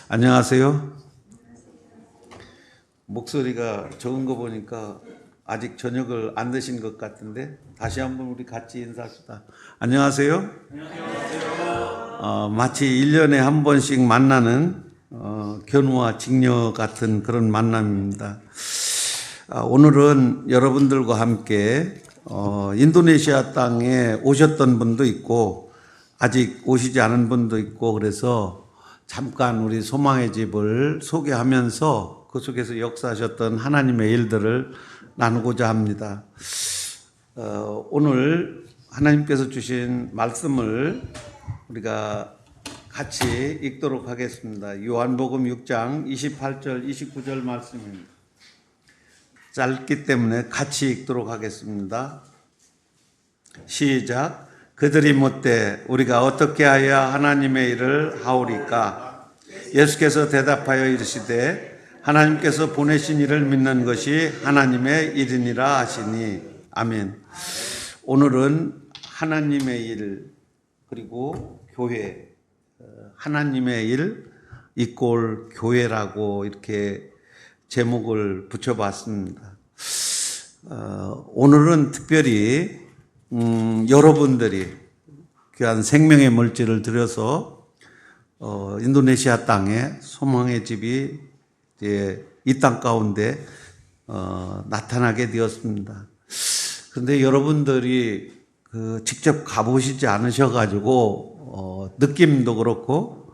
안녕하세요. 목소리가 적은 거 보니까 아직 저녁을 안 드신 것 같은데 다시 한번 우리 같이 인사합시다. 안녕하세요. 마치 1년에 한 번씩 만나는 견우와 직녀 같은 그런 만남입니다. 오늘은 여러분들과 함께 인도네시아 땅에 오셨던 분도 있고 아직 오시지 않은 분도 있고 그래서 잠깐 우리 소망의 집을 소개하면서 그 속에서 역사하셨던 하나님의 일들을 나누고자 합니다. 오늘 하나님께서 주신 말씀을 우리가 같이 읽도록 하겠습니다. 요한복음 6장 28절 29절 말씀입니다. 짧기 때문에 같이 읽도록 하겠습니다. 시작. 그들이 묻되 우리가 어떻게 하여야 하나님의 일을 하오리까? 예수께서 대답하여 이르시되 하나님께서 보내신 이를 믿는 것이 하나님의 일이니라 하시니. 아멘. 오늘은 하나님의 일 그리고 교회, 하나님의 일 이꼴 교회라고 이렇게 제목을 붙여봤습니다. 오늘은 특별히 여러분들이 귀한 생명의 물질을 들여서 인도네시아 땅에 소망의 집이 이제 이 땅 가운데 나타나게 되었습니다. 그런데 여러분들이 직접 가보시지 않으셔가지고 느낌도 그렇고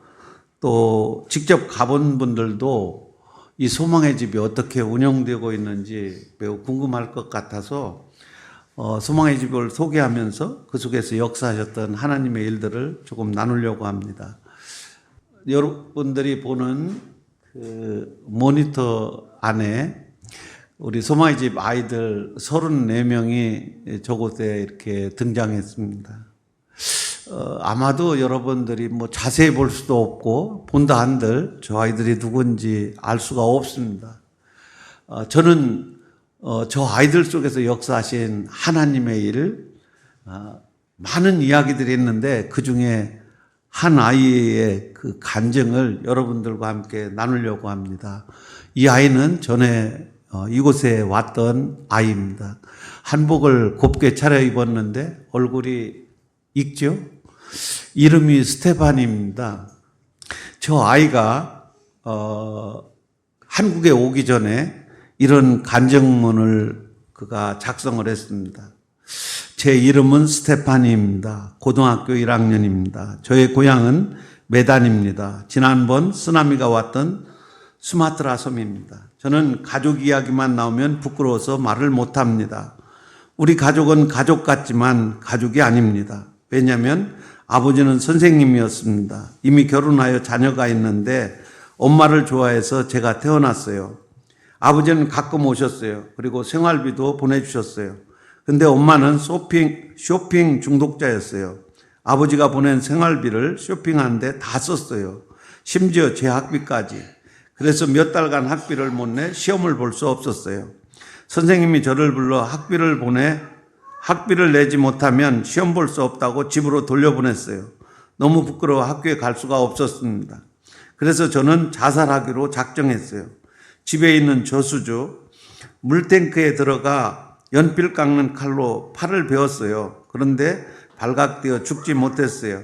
또 직접 가본 분들도 이 소망의 집이 어떻게 운영되고 있는지 매우 궁금할 것 같아서 소망의 집을 소개하면서 그 속에서 역사하셨던 하나님의 일들을 조금 나누려고 합니다. 여러분들이 보는 그 모니터 안에 우리 소망의 집 아이들 34명이 저곳에 이렇게 등장했습니다. 아마도 여러분들이 뭐 자세히 볼 수도 없고 본다 한들 저 아이들이 누군지 알 수가 없습니다. 저는 저 아이들 속에서 역사하신 하나님의 일, 많은 이야기들이 있는데 그 중에 한 아이의 그 간증을 여러분들과 함께 나누려고 합니다. 이 아이는 전에 이곳에 왔던 아이입니다. 한복을 곱게 차려입었는데 얼굴이 익죠? 이름이 스테판입니다. 저 아이가 한국에 오기 전에 이런 간증문을 그가 작성을 했습니다. 제 이름은 스테판입니다. 고등학교 1학년입니다. 저의 고향은 메단입니다. 지난번 쓰나미가 왔던 수마트라 섬입니다. 저는 가족 이야기만 나오면 부끄러워서 말을 못합니다. 우리 가족은 가족 같지만 가족이 아닙니다. 왜냐하면 아버지는 선생님이었습니다. 이미 결혼하여 자녀가 있는데 엄마를 좋아해서 제가 태어났어요. 아버지는 가끔 오셨어요. 그리고 생활비도 보내주셨어요. 근데 엄마는 쇼핑 중독자였어요. 아버지가 보낸 생활비를 쇼핑하는데 다 썼어요. 심지어 제 학비까지. 그래서 몇 달간 학비를 못 내 시험을 볼 수 없었어요. 선생님이 저를 불러 학비를 내지 못하면 시험 볼 수 없다고 집으로 돌려보냈어요. 너무 부끄러워 학교에 갈 수가 없었습니다. 그래서 저는 자살하기로 작정했어요. 집에 있는 저수조, 물탱크에 들어가 연필 깎는 칼로 팔을 베었어요. 그런데 발각되어 죽지 못했어요.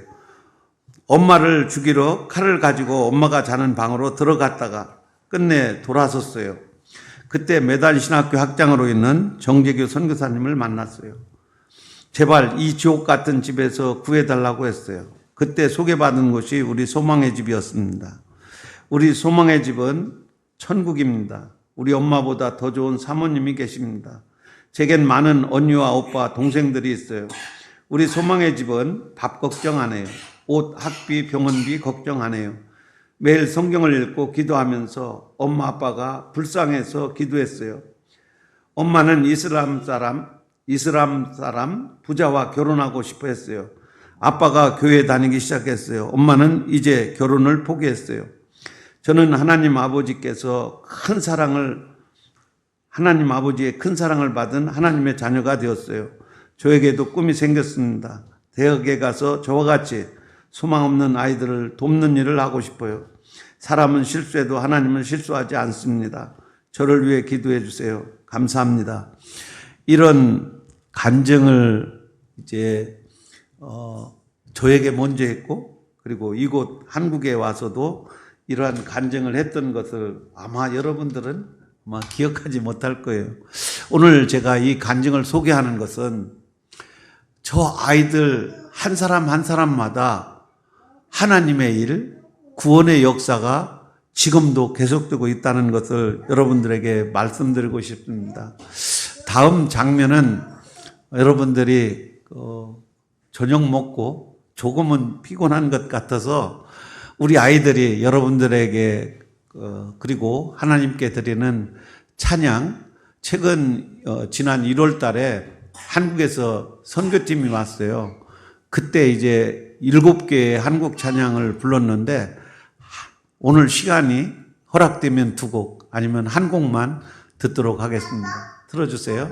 엄마를 죽이러 칼을 가지고 엄마가 자는 방으로 들어갔다가 끝내 돌아섰어요. 그때 메단 신학교 학장으로 있는 정재규 선교사님을 만났어요. 제발 이 지옥 같은 집에서 구해달라고 했어요. 그때 소개받은 곳이 우리 소망의 집이었습니다. 우리 소망의 집은 천국입니다. 우리 엄마보다 더 좋은 사모님이 계십니다. 제겐 많은 언니와 오빠, 동생들이 있어요. 우리 소망의 집은 밥 걱정 안 해요. 옷, 학비, 병원비 걱정 안 해요. 매일 성경을 읽고 기도하면서 엄마 아빠가 불쌍해서 기도했어요. 엄마는 이슬람 사람 부자와 결혼하고 싶어 했어요. 아빠가 교회 다니기 시작했어요. 엄마는 이제 결혼을 포기했어요. 저는 하나님 아버지의 큰 사랑을 받은 하나님의 자녀가 되었어요. 저에게도 꿈이 생겼습니다. 대학에 가서 저와 같이 소망 없는 아이들을 돕는 일을 하고 싶어요. 사람은 실수해도 하나님은 실수하지 않습니다. 저를 위해 기도해 주세요. 감사합니다. 이런 간증을 이제 저에게 먼저 했고, 그리고 이곳 한국에 와서도 이러한 간증을 했던 것을 아마 여러분들은 아마 기억하지 못할 거예요. 오늘 제가 이 간증을 소개하는 것은 저 아이들 한 사람 한 사람마다 하나님의 일, 구원의 역사가 지금도 계속되고 있다는 것을 여러분들에게 말씀드리고 싶습니다. 다음 장면은 여러분들이 저녁 먹고 조금은 피곤한 것 같아서 우리 아이들이 여러분들에게 그리고 하나님께 드리는 찬양, 최근 지난 1월 달에 한국에서 선교팀이 왔어요. 그때 이제 7개의 한국 찬양을 불렀는데 오늘 시간이 허락되면 2곡 아니면 1곡만 듣도록 하겠습니다. 들어주세요.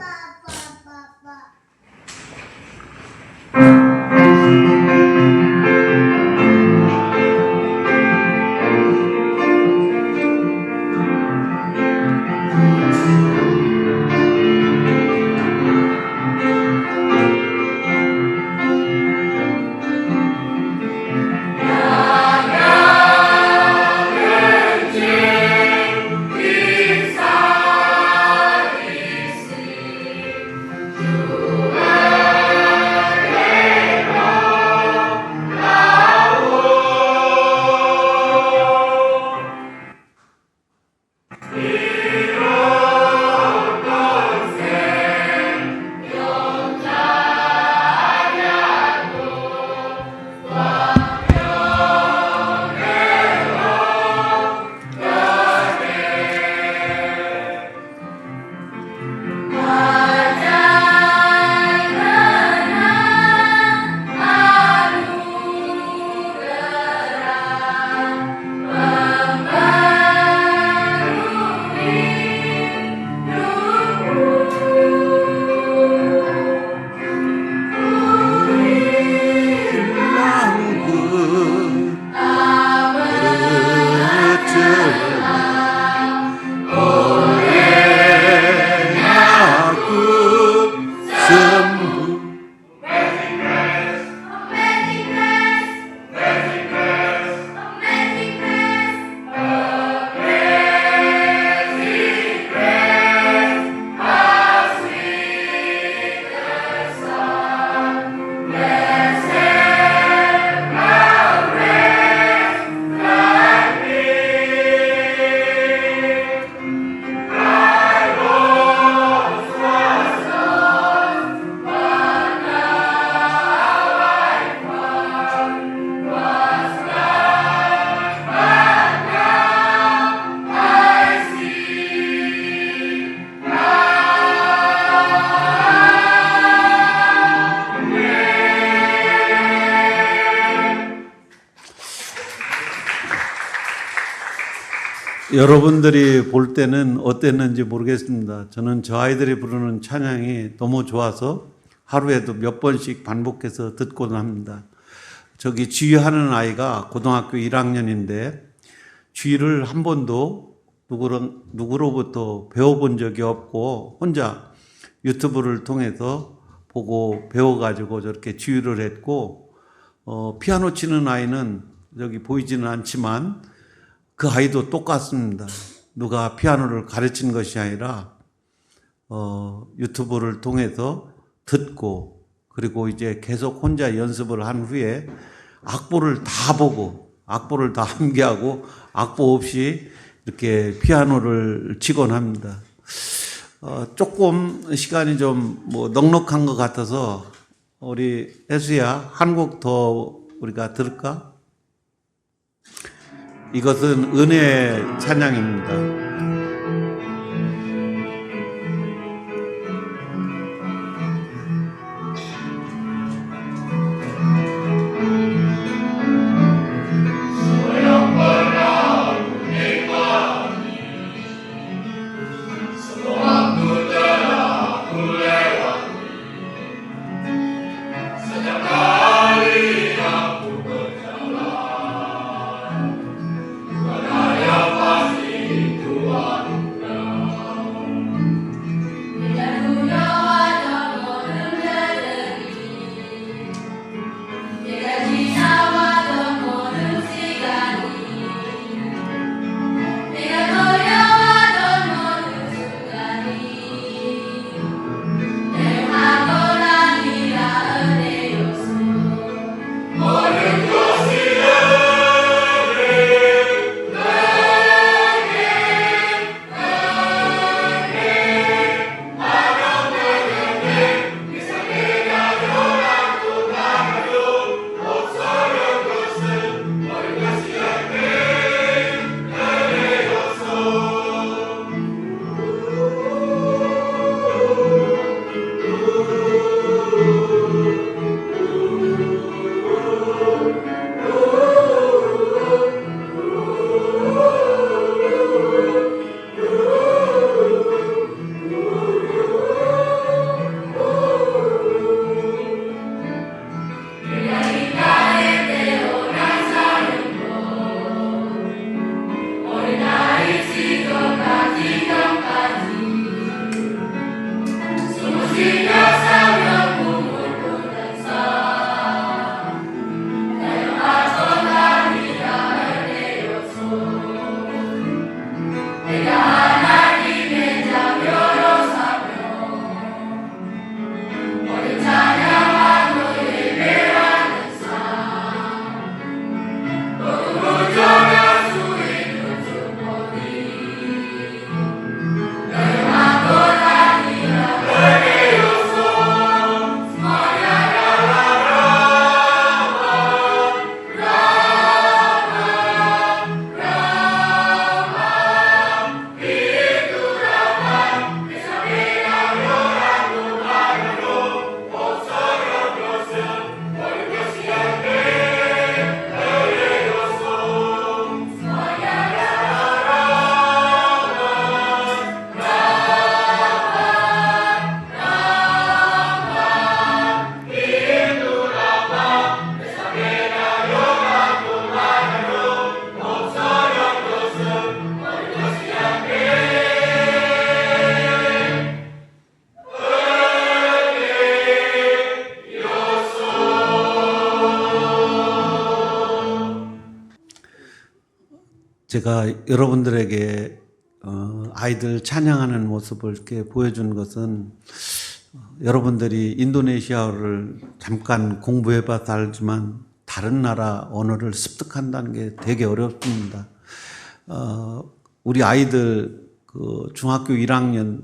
여러분들이 볼 때는 어땠는지 모르겠습니다. 저는 저 아이들이 부르는 찬양이 너무 좋아서 하루에도 몇 번씩 반복해서 듣곤 합니다. 저기 지휘하는 아이가 고등학교 1학년인데 지휘를 한 번도 누구로부터 배워본 적이 없고 혼자 유튜브를 통해서 보고 배워가지고 저렇게 지휘를 했고 피아노 치는 아이는 여기 보이지는 않지만 그 아이도 똑같습니다. 누가 피아노를 가르친 것이 아니라 유튜브를 통해서 듣고 그리고 이제 계속 혼자 연습을 한 후에 악보를 다 보고 악보를 다 암기하고 악보 없이 이렇게 피아노를 치곤 합니다. 조금 시간이 좀 뭐 넉넉한 것 같아서 우리 혜수야 한 곡 더 우리가 들을까? 이것은 은혜의 찬양입니다. Hallelujah. 제가 여러분들에게 아이들 찬양하는 모습을 이렇게 보여준 것은 여러분들이 인도네시아어를 잠깐 공부해봐서 알지만 다른 나라 언어를 습득한다는 게 되게 어렵습니다. 우리 아이들 그 중학교 1학년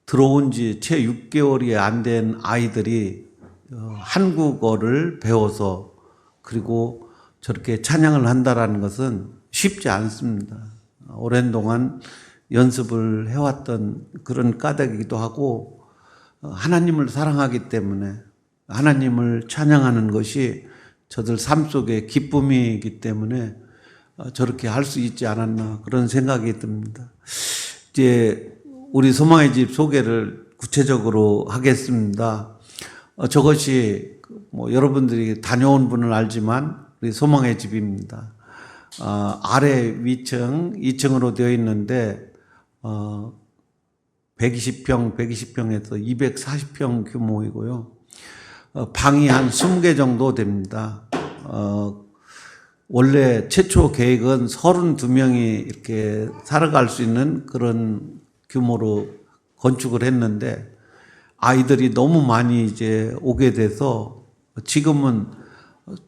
들어온 지 채 6개월이 안 된 아이들이 한국어를 배워서 그리고 저렇게 찬양을 한다라는 것은 쉽지 않습니다. 오랜 동안 연습을 해왔던 그런 까닭이기도 하고 하나님을 사랑하기 때문에 하나님을 찬양하는 것이 저들 삶 속의 기쁨이기 때문에 저렇게 할 수 있지 않았나 그런 생각이 듭니다. 이제 우리 소망의 집 소개를 구체적으로 하겠습니다. 저것이 뭐 여러분들이 다녀온 분은 알지만 우리 소망의 집입니다. 아래 위층 2층으로 되어 있는데 120평에서 240평 규모이고요. 방이 한 20개 정도 됩니다. 원래 최초 계획은 32명이 이렇게 살아갈 수 있는 그런 규모로 건축을 했는데 아이들이 너무 많이 이제 오게 돼서 지금은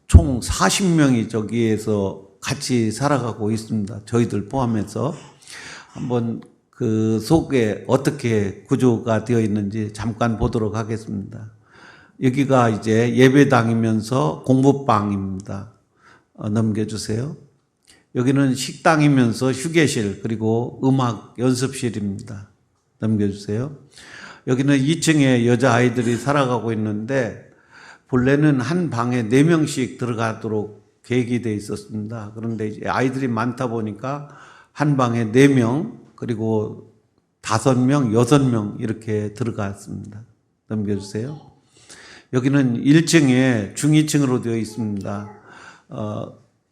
총 40명이 저기에서 같이 살아가고 있습니다. 저희들 포함해서. 한번 그 속에 어떻게 구조가 되어 있는지 잠깐 보도록 하겠습니다. 여기가 이제 예배당이면서 공부방입니다. 넘겨주세요. 여기는 식당이면서 휴게실 그리고 음악 연습실입니다. 넘겨주세요. 여기는 2층에 여자아이들이 살아가고 있는데 본래는 한 방에 4명씩 들어가도록 계획이 되어 있었습니다. 그런데 이제 아이들이 많다 보니까 한 방에 4명 그리고 5명, 6명 이렇게 들어갔습니다. 넘겨주세요. 여기는 1층에 중2층으로 되어 있습니다.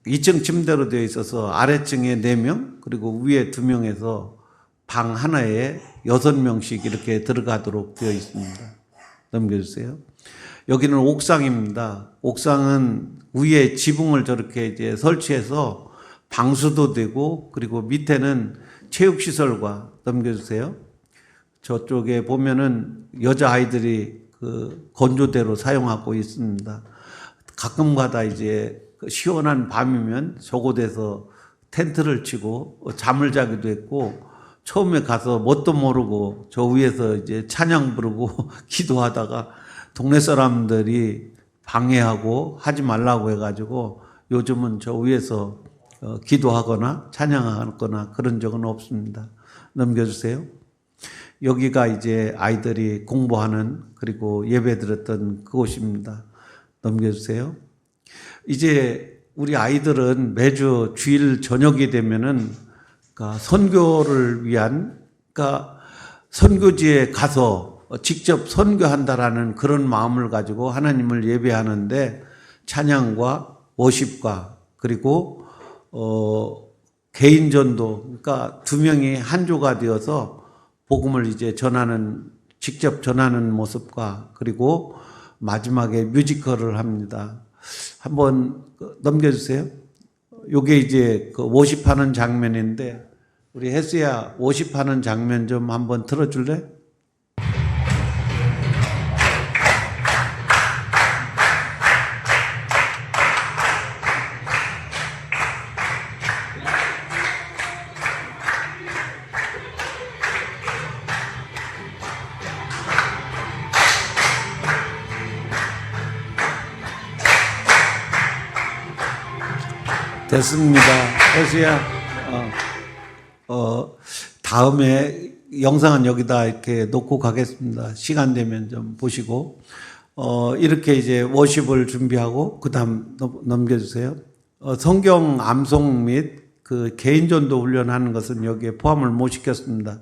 2층 침대로 되어 있어서 아래층에 4명 그리고 위에 2명에서 방 하나에 6명씩 이렇게 들어가도록 되어 있습니다. 넘겨주세요. 여기는 옥상입니다. 옥상은 위에 지붕을 저렇게 이제 설치해서 방수도 되고 그리고 밑에는 체육시설과 넘겨주세요. 저쪽에 보면은 여자아이들이 그 건조대로 사용하고 있습니다. 가끔가다 이제 시원한 밤이면 저곳에서 텐트를 치고 잠을 자기도 했고 처음에 가서 뭣도 모르고 저 위에서 이제 찬양 부르고 기도하다가 동네 사람들이 방해하고 하지 말라고 해가지고 요즘은 저 위에서 기도하거나 찬양하거나 그런 적은 없습니다. 넘겨주세요. 여기가 이제 아이들이 공부하는 그리고 예배 드렸던 그곳입니다. 넘겨주세요. 이제 우리 아이들은 매주 주일 저녁이 되면은 선교를 위한 선교지에 가서 직접 선교한다라는 그런 마음을 가지고 하나님을 예배하는데 찬양과 워십과 그리고 개인 전도 그러니까 2명이 한 조가 되어서 복음을 이제 직접 전하는 모습과 그리고 마지막에 뮤지컬을 합니다. 한번 넘겨주세요. 요게 이제 그 워십하는 장면인데 우리 혜수야 워십하는 장면 좀 한번 틀어줄래? 됐습니다. 혜수야, 다음에 영상은 여기다 이렇게 놓고 가겠습니다. 시간 되면 좀 보시고, 이렇게 이제 워십을 준비하고, 그 다음 넘겨주세요. 성경 암송 및 그 개인전도 훈련하는 것은 여기에 포함을 못 시켰습니다.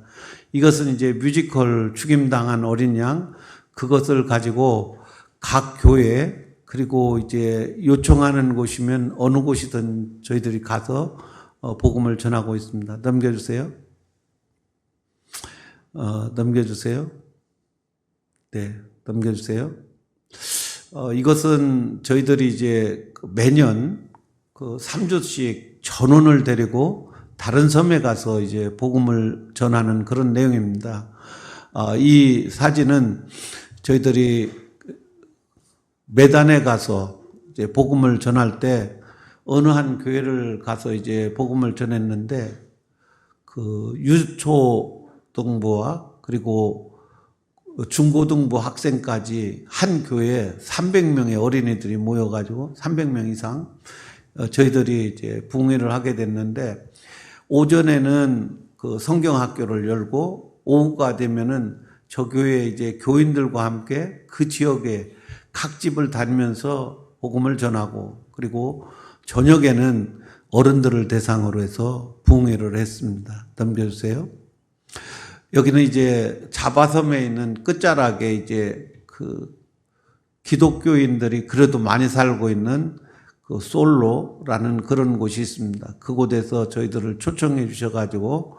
이것은 이제 뮤지컬 죽임당한 어린 양, 그것을 가지고 각 교회, 그리고 이제 요청하는 곳이면 어느 곳이든 저희들이 가서 복음을 전하고 있습니다. 넘겨주세요. 넘겨주세요. 네, 넘겨주세요. 이것은 저희들이 이제 매년 그 3주씩 전원을 데리고 다른 섬에 가서 이제 복음을 전하는 그런 내용입니다. 이 사진은 저희들이 메단에 가서 이제 복음을 전할 때 어느 한 교회를 가서 이제 복음을 전했는데 그 유초등부와 그리고 중고등부 학생까지 한 교회에 300명의 어린이들이 모여가지고 300명 이상 저희들이 이제 붕회를 하게 됐는데, 오전에는 그 성경학교를 열고 오후가 되면은 저 교회 이제 교인들과 함께 그 지역에 각 집을 다니면서 복음을 전하고, 그리고 저녁에는 어른들을 대상으로 해서 붕회를 했습니다. 넘겨주세요. 여기는 이제 자바섬에 있는 끝자락에 이제 그 기독교인들이 그래도 많이 살고 있는 그 솔로라는 그런 곳이 있습니다. 그곳에서 저희들을 초청해 주셔가지고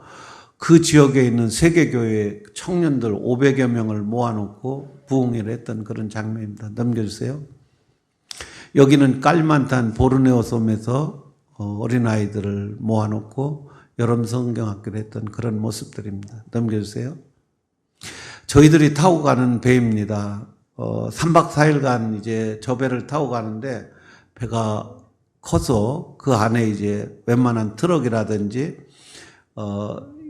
그 지역에 있는 세계교회 청년들 500여 명을 모아놓고 부흥회를 했던 그런 장면입니다. 넘겨주세요. 여기는 깔만탄 보르네오 섬에서 어린아이들을 모아놓고 여름 성경학교를 했던 그런 모습들입니다. 넘겨주세요. 저희들이 타고 가는 배입니다. 3박 4일간 이제 저 배를 타고 가는데, 배가 커서 그 안에 이제 웬만한 트럭이라든지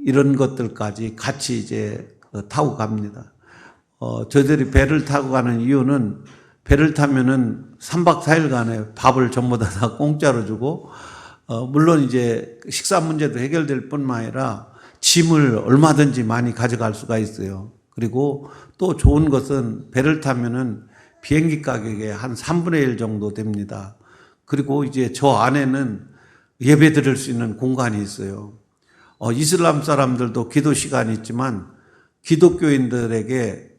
이런 것들까지 같이 이제 타고 갑니다. 저희들이 배를 타고 가는 이유는, 배를 타면은 3박 4일간에 밥을 전부 다 공짜로 주고, 물론 이제 식사 문제도 해결될 뿐만 아니라 짐을 얼마든지 많이 가져갈 수가 있어요. 그리고 또 좋은 것은 배를 타면은 비행기 가격의 한 3분의 1 정도 됩니다. 그리고 이제 저 안에는 예배 드릴 수 있는 공간이 있어요. 이슬람 사람들도 기도 시간이 있지만 기독교인들에게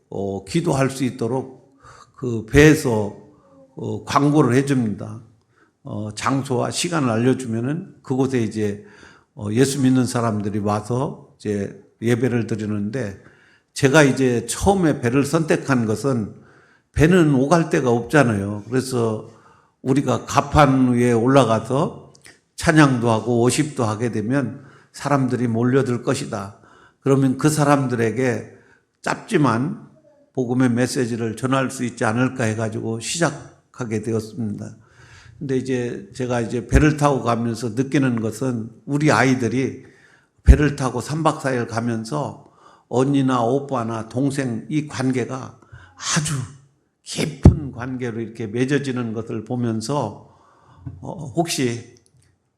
기도할 수 있도록 그 배에서 광고를 해줍니다. 장소와 시간을 알려주면은 그곳에 이제 예수 믿는 사람들이 와서 이제 예배를 드리는데, 제가 이제 처음에 배를 선택한 것은, 배는 오갈 데가 없잖아요. 그래서 우리가 갑판 위에 올라가서 찬양도 하고 워십도 하게 되면 사람들이 몰려들 것이다. 그러면 그 사람들에게 짧지만 복음의 메시지를 전할 수 있지 않을까 해가지고 시작하게 되었습니다. 근데 이제 제가 이제 배를 타고 가면서 느끼는 것은, 우리 아이들이 배를 타고 3박 4일 가면서 언니나 오빠나 동생 이 관계가 아주 깊은 관계로 이렇게 맺어지는 것을 보면서 혹시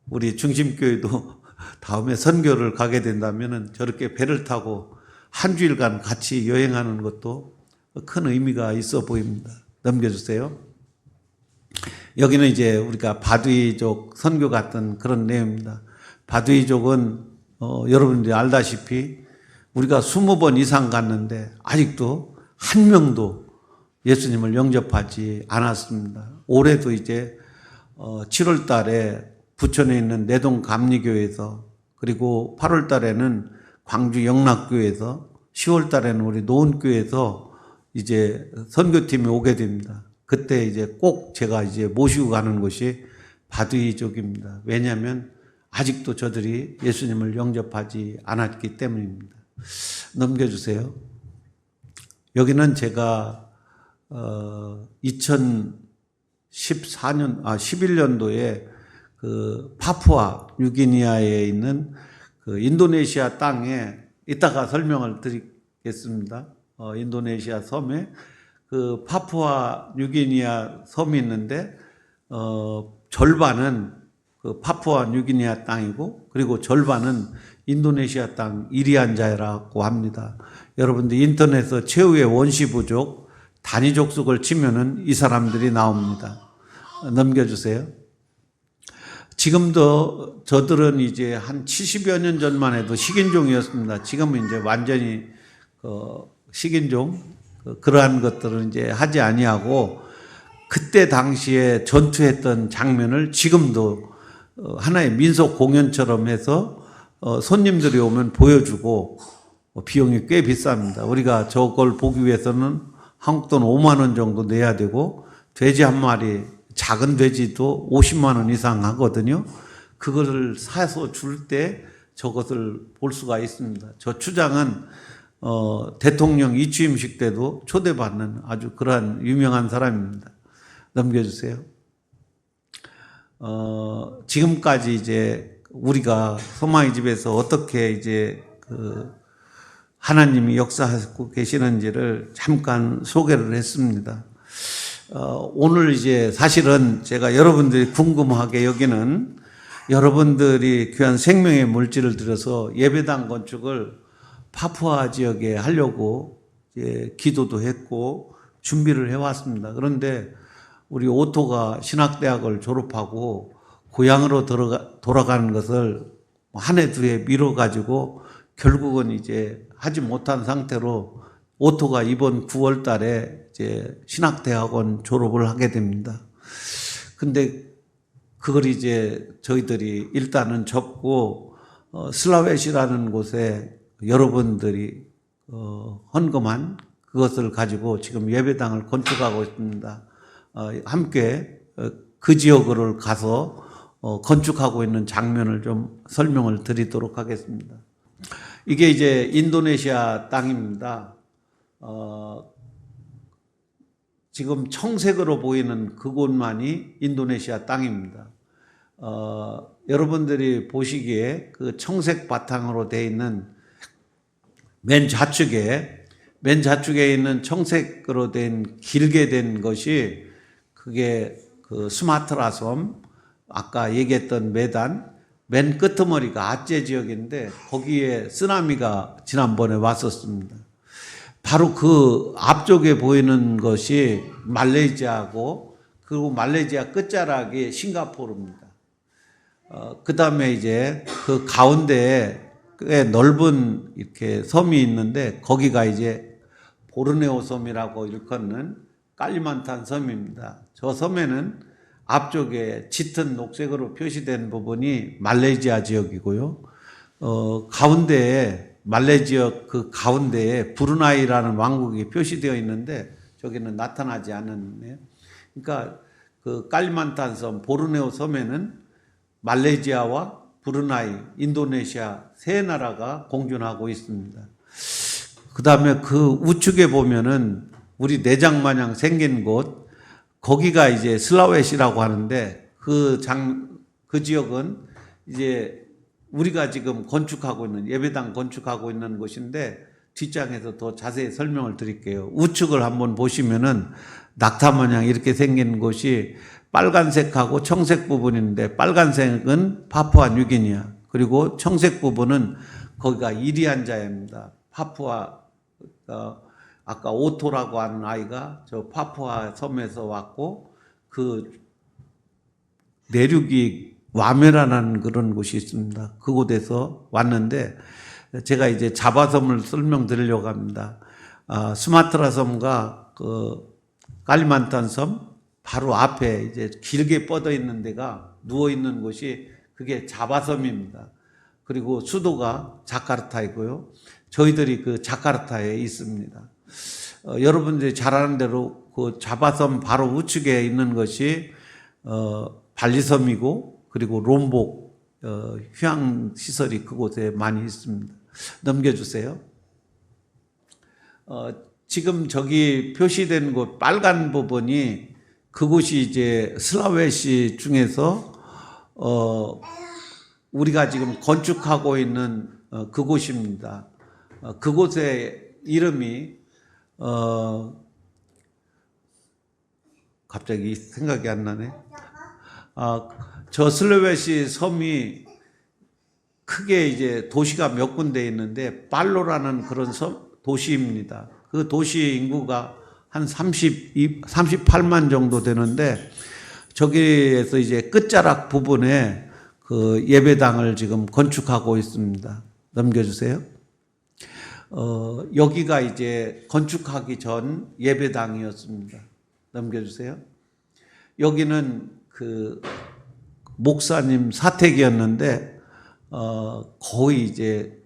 우리 중심교회도 다음에 선교를 가게 된다면은 저렇게 배를 타고 한 주일간 같이 여행하는 것도 큰 의미가 있어 보입니다. 넘겨주세요. 여기는 이제 우리가 바두이족 선교 같은 그런 내용입니다. 바두이족은 여러분들이 알다시피 우리가 20번 이상 갔는데 아직도 한 명도 예수님을 영접하지 않았습니다. 올해도 이제 7월 달에 부천에 있는 내동 감리교회에서, 그리고 8월 달에는 광주 영락교회에서, 10월 달에는 우리 노은교회에서 이제 선교팀이 오게 됩니다. 그때 이제 꼭 제가 이제 모시고 가는 곳이 바두이족입니다. 왜냐하면 아직도 저들이 예수님을 영접하지 않았기 때문입니다. 넘겨주세요. 여기는 제가 11년도에 그 파푸아 뉴기니아에 있는 그 인도네시아 땅에, 이따가 설명을 드리겠습니다. 인도네시아 섬에 그 파푸아 뉴기니아 섬이 있는데, 절반은 그 파푸아 뉴기니아 땅이고, 그리고 절반은 인도네시아 땅 이리안자라고 합니다. 여러분들 인터넷에서 최후의 원시부족 단위족속을 치면은 이 사람들이 나옵니다. 넘겨주세요. 지금도 저들은 이제 한 70여 년 전만 해도 식인종이었습니다. 지금은 이제 완전히 식인종 그러한 것들은 이제 하지 아니하고, 그때 당시에 전투했던 장면을 지금도 하나의 민속 공연처럼 해서 손님들이 오면 보여주고, 비용이 꽤 비쌉니다. 우리가 저걸 보기 위해서는 한국 돈 5만 원 정도 내야 되고, 돼지 한 마리, 작은 돼지도 50만 원 이상 하거든요. 그거를 사서 줄 때 저것을 볼 수가 있습니다. 저 추장은 대통령 이취임식 때도 초대받는 아주 그러한 유명한 사람입니다. 넘겨주세요. 지금까지 이제 우리가 소망의 집에서 어떻게 이제 하나님이 역사하고 계시는지를 잠깐 소개를 했습니다. 오늘 이제 사실은 제가 여러분들이 궁금하게 여기는 여러분들이 귀한 생명의 물질을 들여서 예배당 건축을 파푸아 지역에 하려고 이제 기도도 했고 준비를 해왔습니다. 그런데 우리 오토가 신학대학을 졸업하고 고향으로 돌아가는 것을 한 해 두 해 미뤄가지고 결국은 이제 하지 못한 상태로 오토가 이번 9월 달에 이제 신학대학원 졸업을 하게 됩니다. 근데 그걸 이제 저희들이 일단은 접고 슬라웨시라는 곳에 여러분들이 헌금한 그것을 가지고 지금 예배당을 건축하고 있습니다. 함께 그 지역으로 가서 건축하고 있는 장면을 좀 설명을 드리도록 하겠습니다. 이게 이제 인도네시아 땅입니다. 지금 청색으로 보이는 그곳만이 인도네시아 땅입니다. 여러분들이 보시기에 그 청색 바탕으로 되어 있는 맨 좌측에 있는 청색으로 된 길게 된 것이 그게 그 수마트라 섬, 아까 얘기했던 메단, 맨 끄트머리가 아째 지역인데 거기에 쓰나미가 지난번에 왔었습니다. 바로 그 앞쪽에 보이는 것이 말레이시아고, 그리고 말레이시아 끝자락이 싱가포르입니다. 그 다음에 이제 그 가운데에 꽤 넓은 이렇게 섬이 있는데 거기가 이제 보르네오 섬이라고 일컫는 깔리만탄 섬입니다. 저 섬에는 앞쪽에 짙은 녹색으로 표시된 부분이 말레이시아 지역이고요. 가운데에 말레이시아 그 가운데에 브루나이라는 왕국이 표시되어 있는데 저기는 나타나지 않았네요. 그러니까 그 깔리만탄 섬, 보르네오 섬에는 말레이시아와 브루나이, 인도네시아 세 나라가 공존하고 있습니다. 그 다음에 그 우측에 보면은 우리 내장 마냥 생긴 곳, 거기가 이제 슬라웨시라고 하는데 그 지역은 이제 우리가 지금 건축하고 있는 예배당 건축하고 있는 곳인데 뒷장에서 더 자세히 설명을 드릴게요. 우측을 한번 보시면은 낙타 모양 이렇게 생긴 곳이 빨간색하고 청색 부분인데 빨간색은 파푸아 뉴기니아, 그리고 청색 부분은 거기가 이리안자입니다. 파푸아 아까 오토라고 하는 아이가 저 파푸아 섬에서 왔고 그 내륙이 와메라라는 그런 곳이 있습니다. 그곳에서 왔는데 제가 이제 자바섬을 설명드리려고 합니다. 수마트라 섬과 그 깔리만탄 섬 바로 앞에 이제 길게 뻗어 있는 데가 누워 있는 곳이 그게 자바섬입니다. 그리고 수도가 자카르타이고요. 저희들이 그 자카르타에 있습니다. 여러분들이 잘 아는 대로 그 자바섬 바로 우측에 있는 것이 발리섬이고 그리고 롬복 휴양 시설이 그곳에 많이 있습니다. 넘겨주세요. 지금 저기 표시된 곳 빨간 부분이 그곳이 이제 슬라웨시 중에서 우리가 지금 건축하고 있는 그곳입니다. 그곳의 이름이 갑자기 생각이 안 나네. 저 슬라웨시 섬이 크게 이제 도시가 몇 군데 있는데 팔로라는 그런 도시입니다. 그 도시 인구가 한 38만 정도 되는데 저기에서 이제 끝자락 부분에 그 예배당을 지금 건축하고 있습니다. 넘겨주세요. 여기가 이제 건축하기 전 예배당이었습니다. 넘겨주세요. 여기는 그 목사님 사택이었는데 거의 이제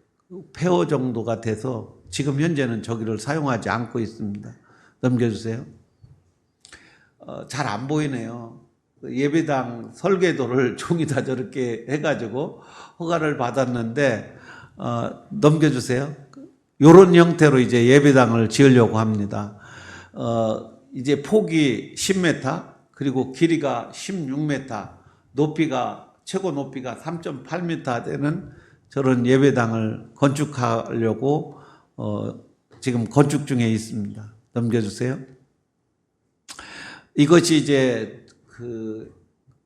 폐허 정도가 돼서 지금 현재는 저기를 사용하지 않고 있습니다. 넘겨주세요. 잘 안 보이네요. 그 예배당 설계도를 종이다 저렇게 해가지고 허가를 받았는데 넘겨주세요. 요런 형태로 이제 예배당을 지으려고 합니다. 이제 폭이 10m, 그리고 길이가 16m, 높이가 최고 높이가 3.8m 되는 저런 예배당을 건축하려고 지금 건축 중에 있습니다. 넘겨주세요. 이것이 이제 그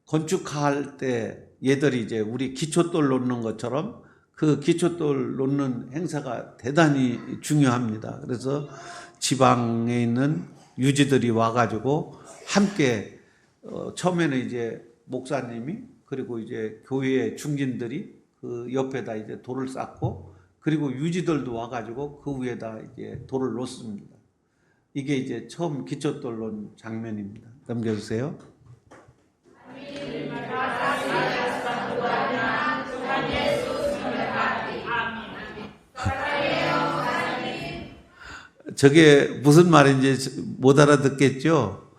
건축할 때 얘들이 이제 우리 기초돌 놓는 것처럼 그 기초돌 놓는 행사가 대단히 중요합니다. 그래서 지방에 있는 유지들이 와가지고 함께 처음에는 이제 목사님이 그리고 이제 교회 중진들이 그 옆에다 이제 돌을 쌓고 그리고 유지들도 와가지고 그 위에다 이제 돌을 놓습니다. 이게 이제 처음 기초돌 놓은 장면입니다. 넘겨주세요. 저게 무슨 말인지 못 알아듣겠죠?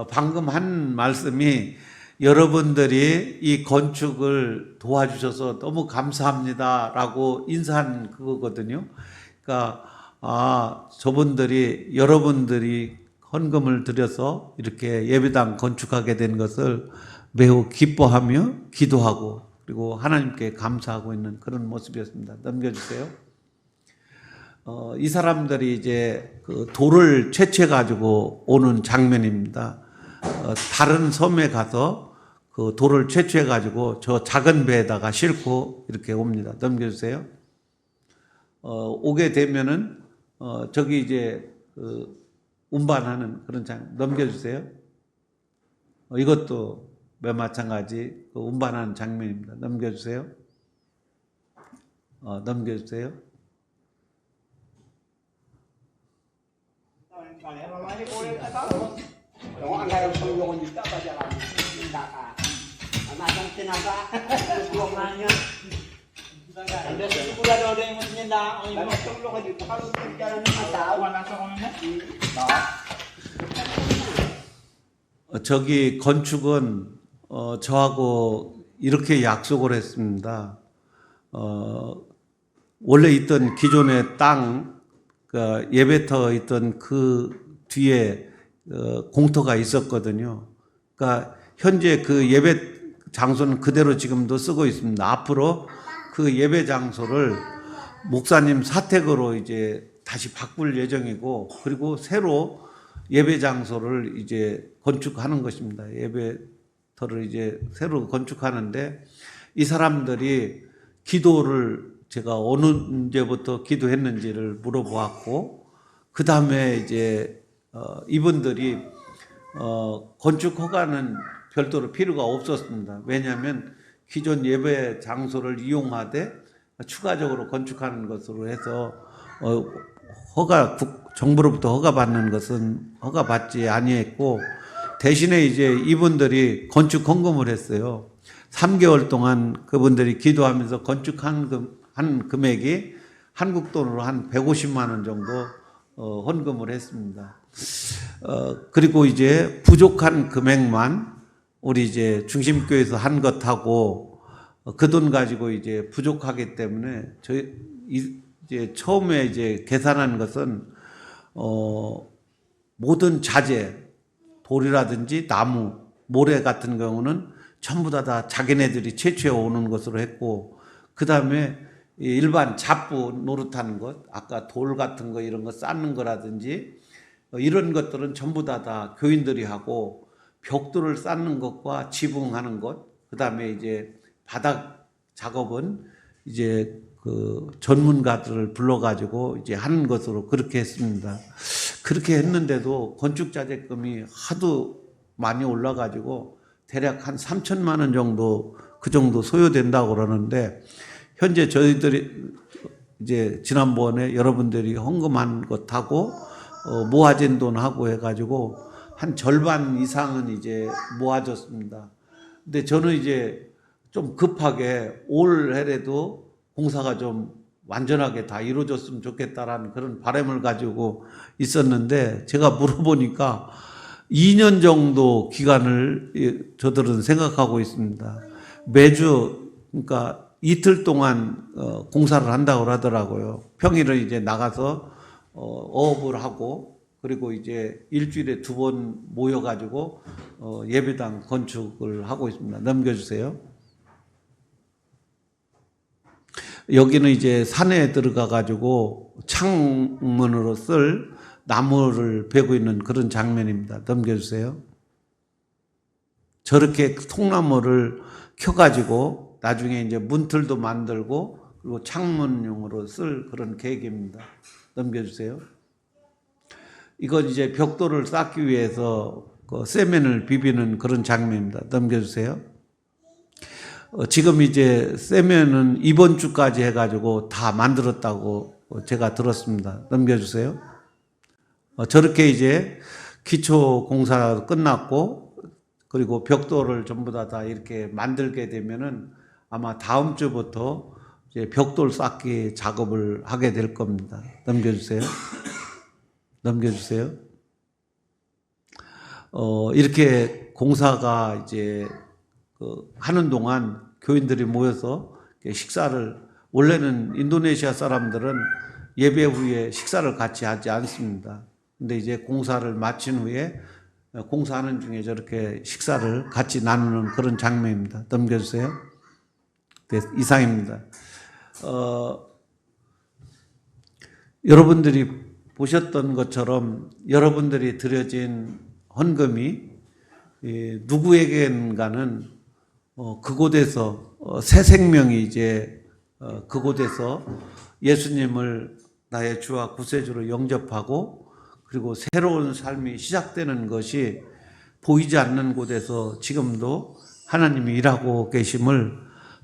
방금 한 말씀이 여러분들이 이 건축을 도와주셔서 너무 감사합니다라고 인사한 그거거든요. 그러니까 여러분들이 헌금을 들여서 이렇게 예배당 건축하게 된 것을 매우 기뻐하며 기도하고 그리고 하나님께 감사하고 있는 그런 모습이었습니다. 넘겨주세요. 이 사람들이 이제 그 돌을 채취해 가지고 오는 장면입니다. 다른 섬에 가서 그 돌을 채취해 가지고 저 작은 배에다가 싣고 이렇게 옵니다. 넘겨주세요. 오게 되면은 저기 이제 그 운반하는 그런 장면 넘겨주세요. 이것도 매 마찬가지 그 운반하는 장면입니다. 넘겨주세요. 넘겨주세요. 저기 건축은 저하고 이렇게 약속을 했습니다. 원래 있던 기존의 땅, 그 예배터 있던 그 뒤에 공터가 있었거든요. 그러니까 현재 그 예배 장소는 그대로 지금도 쓰고 있습니다. 앞으로 그 예배 장소를 목사님 사택으로 이제 다시 바꿀 예정이고, 그리고 새로 예배 장소를 이제 건축하는 것입니다. 예배터를 이제 새로 건축하는데, 이 사람들이 기도를 제가 언제부터 기도했는지를 물어보았고, 그 다음에 이제 이분들이 건축 허가는 별도로 필요가 없었습니다. 왜냐하면 기존 예배 장소를 이용하되 추가적으로 건축하는 것으로 해서 정부로부터 허가받는 것은 허가받지 아니했고, 대신에 이제 이분들이 건축 헌금을 했어요. 3개월 동안 그분들이 기도하면서 건축한 한 금액이 한국 돈으로 한 150만 원 정도 헌금을 했습니다. 그리고 이제 부족한 금액만 우리 이제 중심교회에서 한 것하고 그 돈 가지고 이제 부족하기 때문에 저희 이제 처음에 이제 계산한 것은 모든 자재, 돌이라든지 나무, 모래 같은 경우는 전부 다 자기네들이 채취해 오는 것으로 했고, 그 다음에 일반 잡부 노릇하는 것, 아까 돌 같은 거 이런 거 쌓는 거라든지 이런 것들은 전부 다 교인들이 하고, 벽돌을 쌓는 것과 지붕하는 것, 그 다음에 이제 바닥 작업은 이제 그 전문가들을 불러가지고 이제 하는 것으로 그렇게 했습니다. 그렇게 했는데도 건축자재금이 하도 많이 올라가지고 대략 한 3천만 원 정도 그 정도 소요된다고 그러는데, 현재 저희들이 이제 지난번에 여러분들이 헌금한 것하고 모아진 돈하고 해가지고 한 절반 이상은 이제 모아졌습니다. 근데 저는 이제 좀 급하게 올 해에도 공사가 좀 완전하게 다 이루어졌으면 좋겠다라는 그런 바람을 가지고 있었는데, 제가 물어보니까 2년 정도 기간을 저들은 생각하고 있습니다. 매주 그러니까 이틀 동안 공사를 한다고 하더라고요. 평일은 이제 나가서 어업을 하고 그리고 이제 일주일에 2번 모여가지고 예배당 건축을 하고 있습니다. 넘겨주세요. 여기는 이제 산에 들어가가지고 창문으로 쓸 나무를 베고 있는 그런 장면입니다. 넘겨주세요. 저렇게 통나무를 켜가지고 나중에 이제 문틀도 만들고 그리고 창문용으로 쓸 그런 계획입니다. 넘겨주세요. 이건 이제 벽돌을 쌓기 위해서 그 세면을 비비는 그런 장면입니다. 넘겨주세요. 지금 이제 세면은 이번 주까지 해가지고 다 만들었다고 제가 들었습니다. 넘겨주세요. 저렇게 이제 기초 공사 끝났고 그리고 벽돌을 전부 다 이렇게 만들게 되면은 아마 다음 주부터 이제 벽돌 쌓기 작업을 하게 될 겁니다. 넘겨주세요. 넘겨주세요. 이렇게 공사가 이제 하는 동안 교인들이 모여서 식사를, 원래는 인도네시아 사람들은 예배 후에 식사를 같이 하지 않습니다. 근데 이제 공사를 마친 후에 공사하는 중에 저렇게 식사를 같이 나누는 그런 장면입니다. 넘겨주세요. 네, 이상입니다. 여러분들이 보셨던 것처럼 여러분들이 드려진 헌금이 누구에겐가는 그곳에서 새 생명이 이제 그곳에서 예수님을 나의 주와 구세주로 영접하고 그리고 새로운 삶이 시작되는 것이 보이지 않는 곳에서 지금도 하나님이 일하고 계심을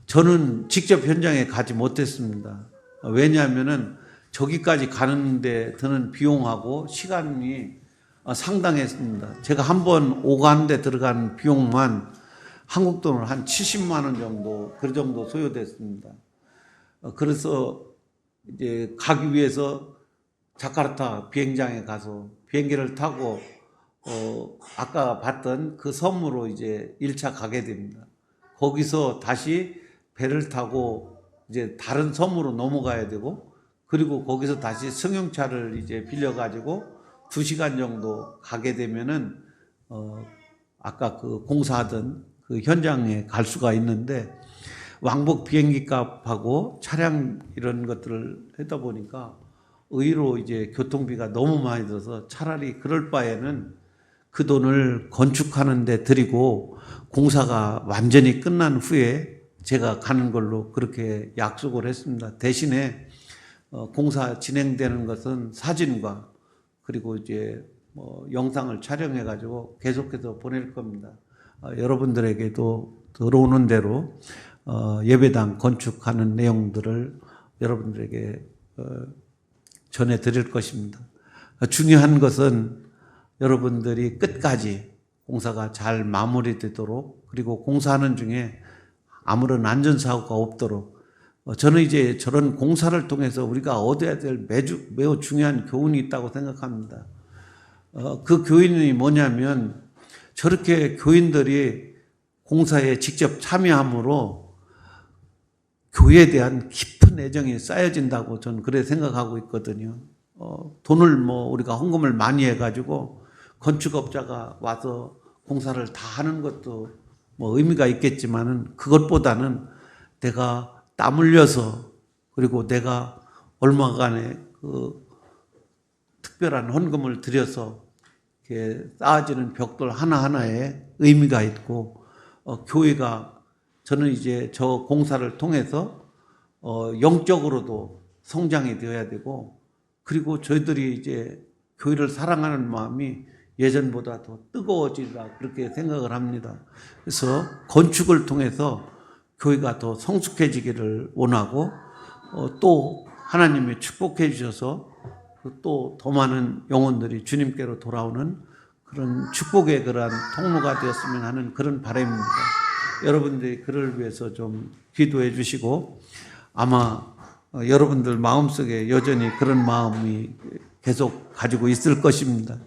저는 직접 현장에 가지 못했습니다. 왜냐하면은 저기까지 가는데 드는 비용하고 시간이 상당했습니다. 제가 한번 오가는데 들어간 비용만 한국 돈으로 한 70만 원 정도, 그 정도 소요됐습니다. 그래서 이제 가기 위해서 자카르타 비행장에 가서 비행기를 타고 아까 봤던 그 섬으로 이제 1차 가게 됩니다. 거기서 다시 배를 타고 이제 다른 섬으로 넘어가야 되고 그리고 거기서 다시 승용차를 이제 빌려가지고 2시간 정도 가게 되면은 아까 그 공사하던 그 현장에 갈 수가 있는데 왕복 비행기 값하고 차량 이런 것들을 하다 보니까 의로 이제 교통비가 너무 많이 들어서 차라리 그럴 바에는 그 돈을 건축하는 데 드리고 공사가 완전히 끝난 후에 제가 가는 걸로 그렇게 약속을 했습니다. 대신에 공사 진행되는 것은 사진과 그리고 이제 영상을 촬영해 가지고 계속해서 보낼 겁니다. 여러분들에게도 들어오는 대로 예배당 건축하는 내용들을 여러분들에게 전해 드릴 것입니다. 중요한 것은 여러분들이 끝까지 공사가 잘 마무리되도록 그리고 공사하는 중에 아무런 안전사고가 없도록 저는 이제 저런 공사를 통해서 우리가 얻어야 될 매우 중요한 교훈이 있다고 생각합니다. 그 교훈이 뭐냐면 저렇게 교인들이 공사에 직접 참여함으로 교회에 대한 깊은 애정이 쌓여진다고 저는 그래 생각하고 있거든요. 돈을 우리가 헌금을 많이 해가지고 건축업자가 와서 공사를 다 하는 것도 의미가 있겠지만은 그것보다는 내가 땀 흘려서 그리고 내가 얼마간의 그 특별한 헌금을 들여서 이렇게 쌓아지는 벽돌 하나하나에 의미가 있고 교회가 저는 이제 저 공사를 통해서 영적으로도 성장이 되어야 되고 그리고 저희들이 이제 교회를 사랑하는 마음이 예전보다 더 뜨거워지리라 그렇게 생각을 합니다. 그래서 건축을 통해서 교회가 더 성숙해지기를 원하고 또 하나님이 축복해 주셔서 또 더 많은 영혼들이 주님께로 돌아오는 그런 축복의 그러한 통로가 되었으면 하는 그런 바람입니다. 여러분들이 그를 위해서 좀 기도해 주시고 아마 여러분들 마음속에 여전히 그런 마음이 계속 가지고 있을 것입니다.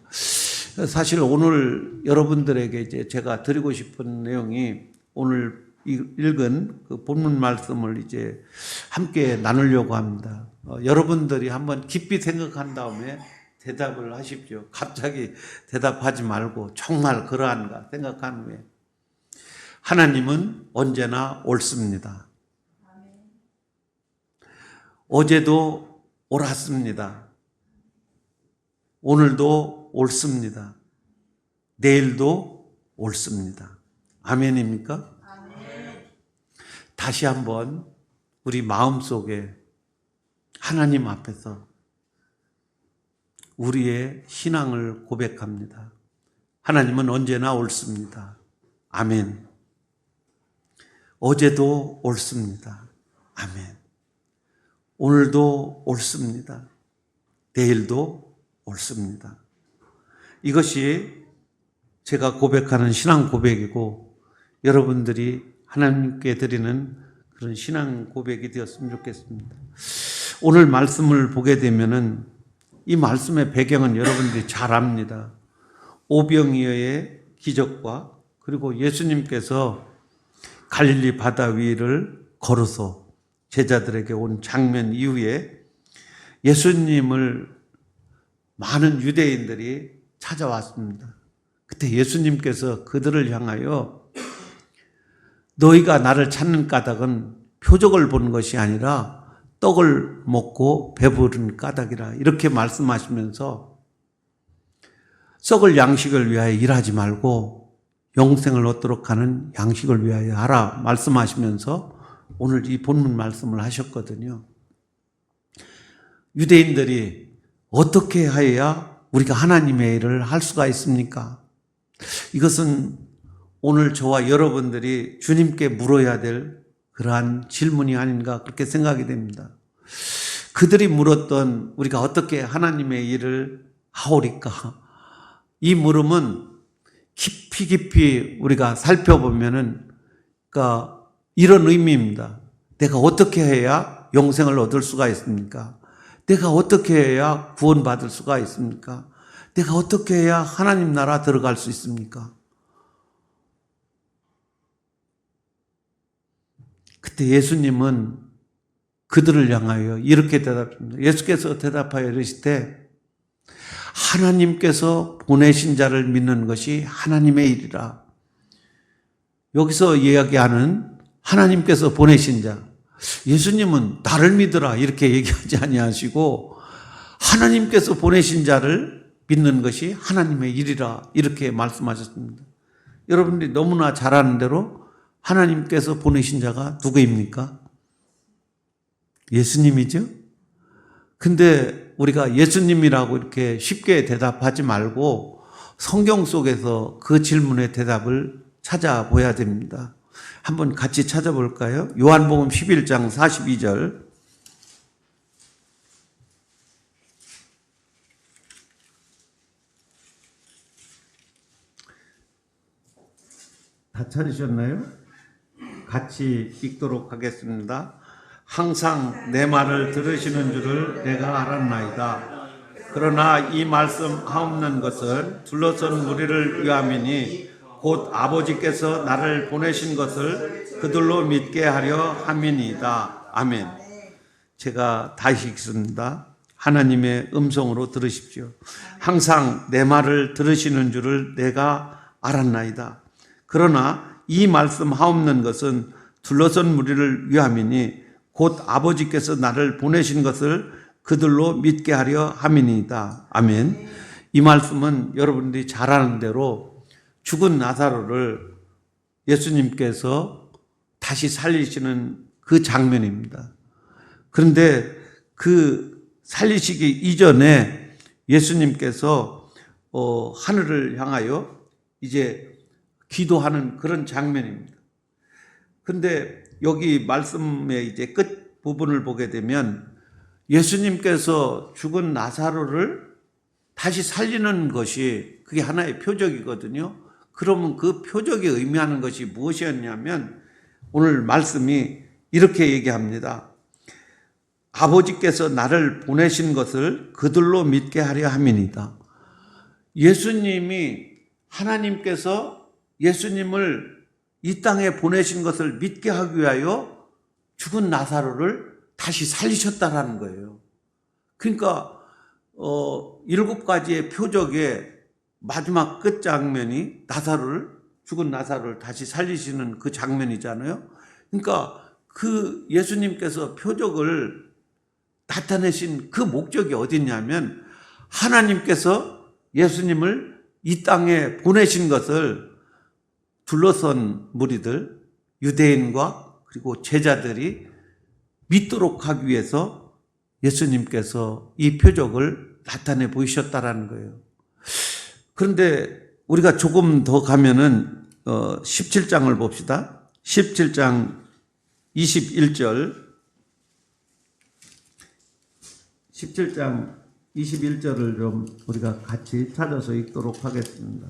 사실 오늘 여러분들에게 이제 제가 드리고 싶은 내용이 오늘 읽은 그 본문 말씀을 이제 함께 나누려고 합니다. 여러분들이 한번 깊이 생각한 다음에 대답을 하십시오. 갑자기 대답하지 말고 정말 그러한가 생각한 후에. 하나님은 언제나 옳습니다. 어제도 옳았습니다. 오늘도 옳습니다. 내일도 옳습니다. 아멘입니까? 아멘. 다시 한번 우리 마음속에 하나님 앞에서 우리의 신앙을 고백합니다. 하나님은 언제나 옳습니다. 아멘. 어제도 옳습니다. 아멘. 오늘도 옳습니다. 내일도 옳습니다. 이것이 제가 고백하는 신앙 고백이고 여러분들이 하나님께 드리는 그런 신앙 고백이 되었으면 좋겠습니다. 오늘 말씀을 보게 되면은 이 말씀의 배경은 여러분들이 잘 압니다. 오병이어의 기적과 그리고 예수님께서 갈릴리 바다 위를 걸어서 제자들에게 온 장면 이후에 예수님을 많은 유대인들이 찾아왔습니다. 그때 예수님께서 그들을 향하여 너희가 나를 찾는 까닭은 표적을 본 것이 아니라 떡을 먹고 배부른 까닭이라 이렇게 말씀하시면서 썩을 양식을 위하여 일하지 말고 영생을 얻도록 하는 양식을 위하여 하라 말씀하시면서 오늘 이 본문 말씀을 하셨거든요. 유대인들이 어떻게 하여야 우리가 하나님의 일을 할 수가 있습니까? 이것은 오늘 저와 여러분들이 주님께 물어야 될 그러한 질문이 아닌가 그렇게 생각이 됩니다. 그들이 물었던 우리가 어떻게 하나님의 일을 하오리까? 이 물음은 깊이 우리가 살펴보면은 그러니까 이런 의미입니다. 내가 어떻게 해야 영생을 얻을 수가 있습니까? 내가 어떻게 해야 구원받을 수가 있습니까? 내가 어떻게 해야 하나님 나라 들어갈 수 있습니까? 그때 예수님은 그들을 향하여 이렇게 대답합니다. 예수께서 대답하여 이르시되 하나님께서 보내신 자를 믿는 것이 하나님의 일이라. 여기서 이야기하는 하나님께서 보내신 자, 예수님은 나를 믿으라 이렇게 얘기하지 아니하시고 하나님께서 보내신 자를 믿는 것이 하나님의 일이라 이렇게 말씀하셨습니다. 여러분들이 너무나 잘 아는 대로 하나님께서 보내신 자가 누구입니까? 예수님이죠. 근데 우리가 예수님이라고 이렇게 쉽게 대답하지 말고 성경 속에서 그 질문의 대답을 찾아봐야 됩니다. 한번 같이 찾아볼까요? 요한복음 11장 42절. 다 찾으셨나요? 같이 읽도록 하겠습니다. 항상 내 말을 들으시는 줄을 내가 알았나이다. 그러나 이 말씀 하옵는 것을 둘러선 무리를 위함이니 곧 아버지께서 나를 보내신 것을 그들로 믿게 하려 함이니이다. 아멘. 제가 다시 읽습니다. 하나님의 음성으로 들으십시오. 항상 내 말을 들으시는 줄을 내가 알았나이다. 그러나 이 말씀 하옵는 것은 둘러선 무리를 위함이니 곧 아버지께서 나를 보내신 것을 그들로 믿게 하려 함이니이다. 아멘. 이 말씀은 여러분들이 잘 아는 대로 죽은 나사로를 예수님께서 다시 살리시는 그 장면입니다. 그런데 그 살리시기 이전에 예수님께서 하늘을 향하여 이제 기도하는 그런 장면입니다. 그런데 여기 말씀의 이제 끝 부분을 보게 되면 예수님께서 죽은 나사로를 다시 살리는 것이 그게 하나의 표적이거든요. 그러면 그 표적이 의미하는 것이 무엇이었냐면 오늘 말씀이 이렇게 얘기합니다. 아버지께서 나를 보내신 것을 그들로 믿게 하려 함이니이다. 예수님이 하나님께서 예수님을 이 땅에 보내신 것을 믿게 하기 위하여 죽은 나사로를 다시 살리셨다라는 거예요. 그러니까 7가지의 표적의 마지막 끝 장면이 죽은 나사로를 다시 살리시는 그 장면이잖아요. 그러니까 그 예수님께서 표적을 나타내신 그 목적이 어딨냐면 하나님께서 예수님을 이 땅에 보내신 것을 둘러선 무리들, 유대인과 그리고 제자들이 믿도록 하기 위해서 예수님께서 이 표적을 나타내 보이셨다라는 거예요. 그런데 우리가 조금 더 가면은 17장을 봅시다. 17장 21절. 17장 21절을 좀 우리가 같이 찾아서 읽도록 하겠습니다.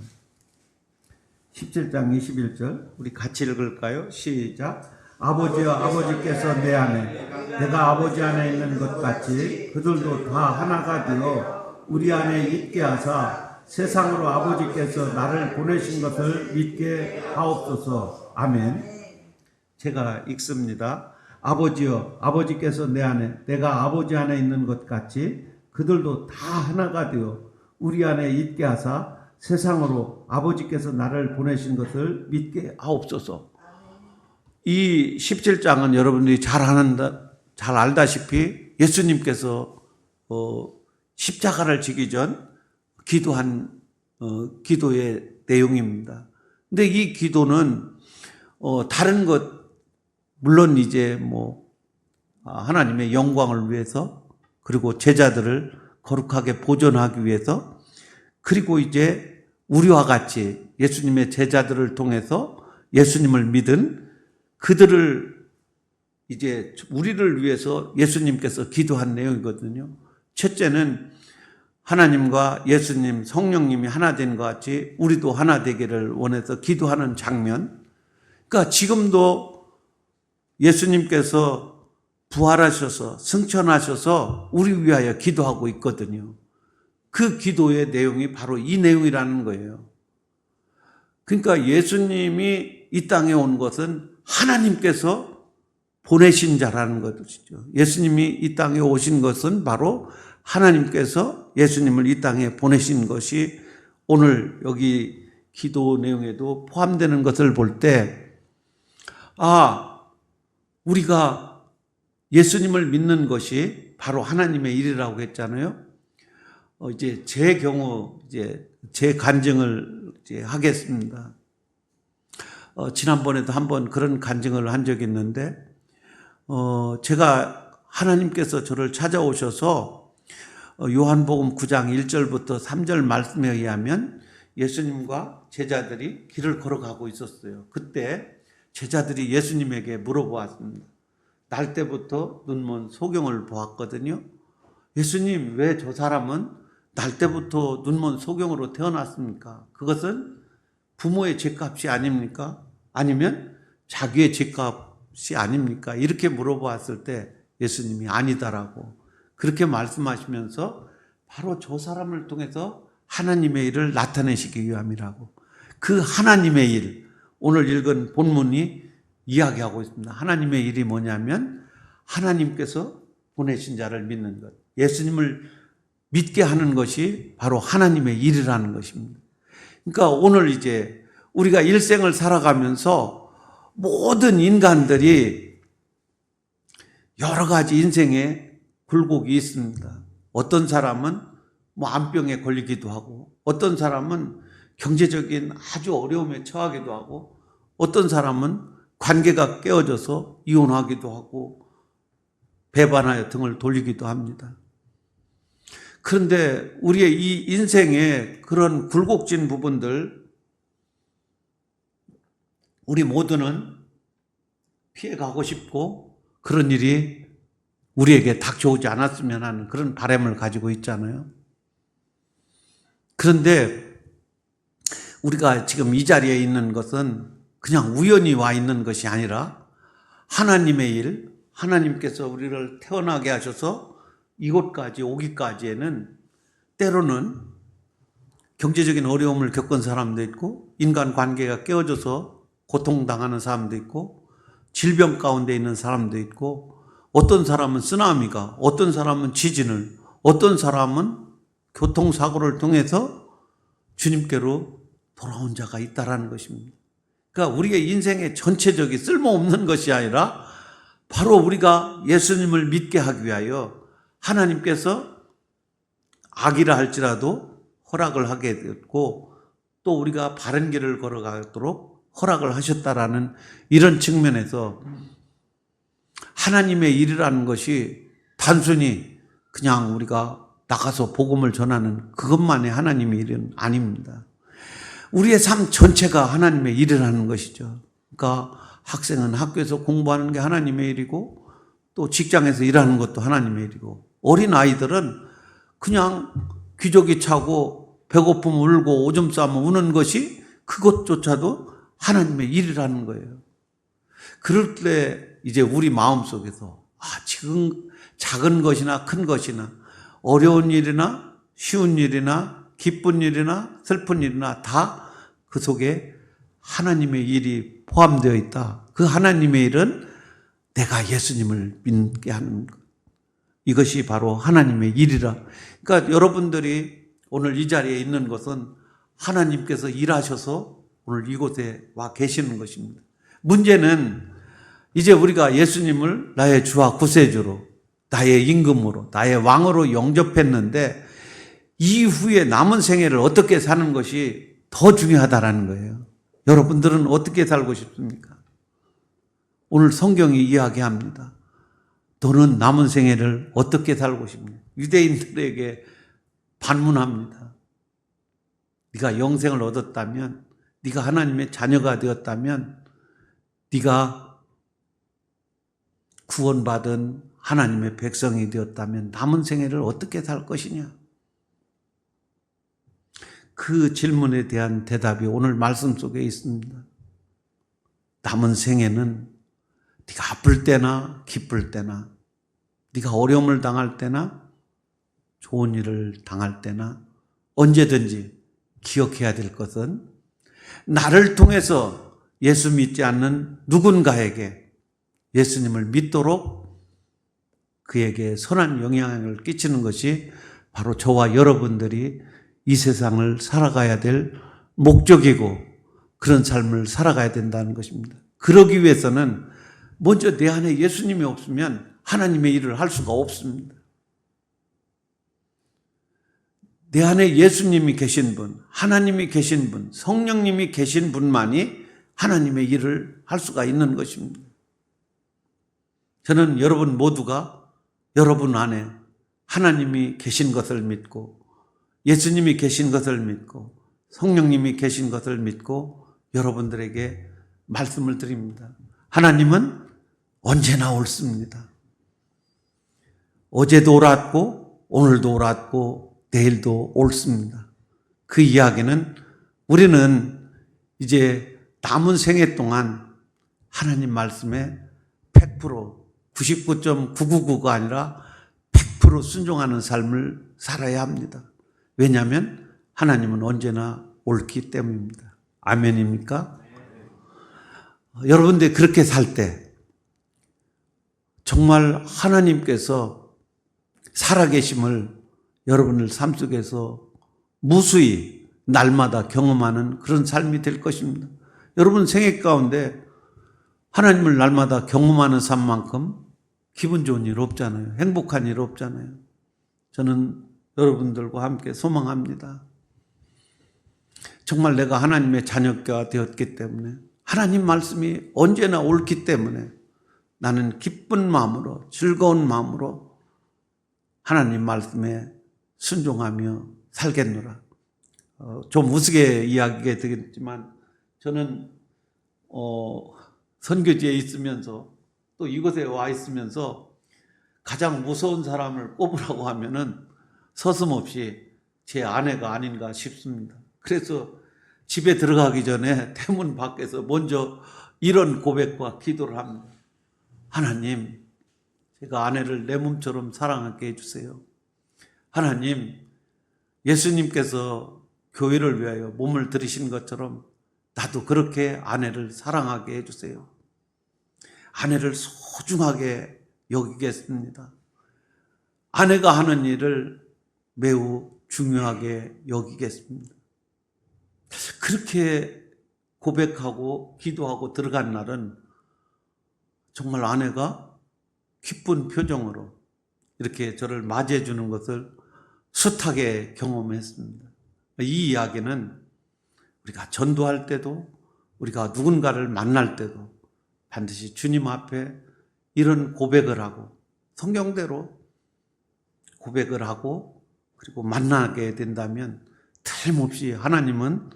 17장 21절 우리 같이 읽을까요? 시작. 아버지여 아버지께서 내 안에 내가 아버지 안에 있는 것 같이 그들도 다 하나가 되어 우리 안에 있게 하사 세상으로 아버지께서 나를 보내신 것을 믿게 하옵소서. 아멘. 제가 읽습니다. 아버지여 아버지께서 내 안에 내가 아버지 안에 있는 것 같이 그들도 다 하나가 되어 우리 안에 있게 하사 세상으로 아버지께서 나를 보내신 것을 믿게 하옵소서. 이 17장은 여러분들이 잘 알다시피 예수님께서 십자가를 지기 전 기도한 기도의 내용입니다. 근데 이 기도는 다른 것 물론 이제 하나님의 영광을 위해서 그리고 제자들을 거룩하게 보존하기 위해서 그리고 이제 우리와 같이 예수님의 제자들을 통해서 예수님을 믿은 그들을 이제 우리를 위해서 예수님께서 기도한 내용이거든요. 첫째는 하나님과 예수님, 성령님이 하나 된 것 같이 우리도 하나 되기를 원해서 기도하는 장면. 그러니까 지금도 예수님께서 부활하셔서 승천하셔서 우리 위하여 기도하고 있거든요. 그 기도의 내용이 바로 이 내용이라는 거예요. 그러니까 예수님이 이 땅에 온 것은 하나님께서 보내신 자라는 것이죠. 예수님이 이 땅에 오신 것은 바로 하나님께서 예수님을 이 땅에 보내신 것이 오늘 여기 기도 내용에도 포함되는 것을 볼 때, 우리가 예수님을 믿는 것이 바로 하나님의 일이라고 했잖아요. 이제 제 경우 제 간증을 하겠습니다. 지난번에도 한번 그런 간증을 한 적이 있는데, 제가 하나님께서 저를 찾아오셔서 요한복음 9장 1절부터 3절 말씀에 의하면 예수님과 제자들이 길을 걸어가고 있었어요. 그때 제자들이 예수님에게 물어보았습니다. 날 때부터 눈먼 소경을 보았거든요. 예수님, 왜 저 사람은 날 때부터 눈먼 소경으로 태어났습니까? 그것은 부모의 죗값이 아닙니까? 아니면 자기의 죗값이 아닙니까? 이렇게 물어보았을 때 예수님이 아니다라고 그렇게 말씀하시면서 바로 저 사람을 통해서 하나님의 일을 나타내시기 위함이라고. 그 하나님의 일, 오늘 읽은 본문이 이야기하고 있습니다. 하나님의 일이 뭐냐면 하나님께서 보내신 자를 믿는 것. 예수님을 믿게 하는 것이 바로 하나님의 일이라는 것입니다. 그러니까 오늘 이제 우리가 일생을 살아가면서 모든 인간들이 여러 가지 인생에 굴곡이 있습니다. 어떤 사람은 암병에 걸리기도 하고, 어떤 사람은 경제적인 아주 어려움에 처하기도 하고, 어떤 사람은 관계가 깨어져서 이혼하기도 하고, 배반하여 등을 돌리기도 합니다. 그런데 우리의 이 인생의 그런 굴곡진 부분들, 우리 모두는 피해가고 싶고 그런 일이 우리에게 닥쳐오지 않았으면 하는 그런 바람을 가지고 있잖아요. 그런데 우리가 지금 이 자리에 있는 것은 그냥 우연히 와 있는 것이 아니라 하나님의 일, 하나님께서 우리를 태어나게 하셔서 이곳까지 오기까지에는 때로는 경제적인 어려움을 겪은 사람도 있고, 인간 관계가 깨어져서 고통당하는 사람도 있고, 질병 가운데 있는 사람도 있고, 어떤 사람은 쓰나미가, 어떤 사람은 지진을, 어떤 사람은 교통사고를 통해서 주님께로 돌아온 자가 있다라는 것입니다. 그러니까 우리의 인생의 전체적인 쓸모없는 것이 아니라 바로 우리가 예수님을 믿게 하기 위하여 하나님께서 악이라 할지라도 허락을 하게 되었고, 또 우리가 바른 길을 걸어가도록 허락을 하셨다라는 이런 측면에서 하나님의 일이라는 것이 단순히 그냥 우리가 나가서 복음을 전하는 그것만이 하나님의 일은 아닙니다. 우리의 삶 전체가 하나님의 일이라는 것이죠. 그러니까 학생은 학교에서 공부하는 게 하나님의 일이고, 또 직장에서 일하는 것도 하나님의 일이고, 어린 아이들은 그냥 기저귀 차고 배고프면 울고 오줌 싸면 우는 것이 그것조차도 하나님의 일이라는 거예요. 그럴 때 이제 우리 마음속에서 지금 작은 것이나 큰 것이나 어려운 일이나 쉬운 일이나 기쁜 일이나 슬픈 일이나 다 그 속에 하나님의 일이 포함되어 있다. 그 하나님의 일은 내가 예수님을 믿게 하는 것. 이것이 바로 하나님의 일이라. 그러니까 여러분들이 오늘 이 자리에 있는 것은 하나님께서 일하셔서 오늘 이곳에 와 계시는 것입니다. 문제는 이제 우리가 예수님을 나의 주와 구세주로, 나의 임금으로, 나의 왕으로 영접했는데 이후에 남은 생애를 어떻게 사는 것이 더 중요하다라는 거예요. 여러분들은 어떻게 살고 싶습니까? 오늘 성경이 이야기합니다. 너는 남은 생애를 어떻게 살고 싶냐? 유대인들에게 반문합니다. 네가 영생을 얻었다면, 네가 하나님의 자녀가 되었다면, 네가 구원받은 하나님의 백성이 되었다면 남은 생애를 어떻게 살 것이냐? 그 질문에 대한 대답이 오늘 말씀 속에 있습니다. 남은 생애는 네가 아플 때나 기쁠 때나, 네가 어려움을 당할 때나 좋은 일을 당할 때나 언제든지 기억해야 될 것은 나를 통해서 예수 믿지 않는 누군가에게 예수님을 믿도록 그에게 선한 영향을 끼치는 것이 바로 저와 여러분들이 이 세상을 살아가야 될 목적이고, 그런 삶을 살아가야 된다는 것입니다. 그러기 위해서는 먼저 내 안에 예수님이 없으면 하나님의 일을 할 수가 없습니다. 내 안에 예수님이 계신 분, 하나님이 계신 분, 성령님이 계신 분만이 하나님의 일을 할 수가 있는 것입니다. 저는 여러분 모두가 여러분 안에 하나님이 계신 것을 믿고, 예수님이 계신 것을 믿고, 성령님이 계신 것을 믿고 여러분들에게 말씀을 드립니다. 하나님은 언제나 옳습니다. 어제도 옳았고 오늘도 옳았고 내일도 옳습니다. 그 이야기는 우리는 이제 남은 생애 동안 하나님 말씀에 100%, 99.999가 아니라 100% 순종하는 삶을 살아야 합니다. 왜냐하면 하나님은 언제나 옳기 때문입니다. 아멘입니까? 여러분들이 그렇게 살 때 정말 하나님께서 살아계심을 여러분들 삶 속에서 무수히 날마다 경험하는 그런 삶이 될 것입니다. 여러분 생애 가운데 하나님을 날마다 경험하는 삶만큼 기분 좋은 일 없잖아요. 행복한 일 없잖아요. 저는 여러분들과 함께 소망합니다. 정말 내가 하나님의 자녀가 되었기 때문에, 하나님 말씀이 언제나 옳기 때문에 나는 기쁜 마음으로, 즐거운 마음으로 하나님 말씀에 순종하며 살겠노라. 좀 우스개 이야기가 되겠지만 저는 선교지에 있으면서 또 이곳에 와 있으면서 가장 무서운 사람을 꼽으라고 하면은 서슴없이 제 아내가 아닌가 싶습니다. 그래서 집에 들어가기 전에 대문 밖에서 먼저 이런 고백과 기도를 합니다. 하나님, 제가 아내를 내 몸처럼 사랑하게 해주세요. 하나님, 예수님께서 교회를 위하여 몸을 들이신 것처럼 나도 그렇게 아내를 사랑하게 해주세요. 아내를 소중하게 여기겠습니다. 아내가 하는 일을 매우 중요하게 여기겠습니다. 그렇게 고백하고 기도하고 들어간 날은 정말 아내가 기쁜 표정으로 이렇게 저를 맞이해 주는 것을 숱하게 경험했습니다. 이 이야기는 우리가 전도할 때도 우리가 누군가를 만날 때도 반드시 주님 앞에 이런 고백을 하고 성경대로 고백을 하고 그리고 만나게 된다면 틀림없이 하나님은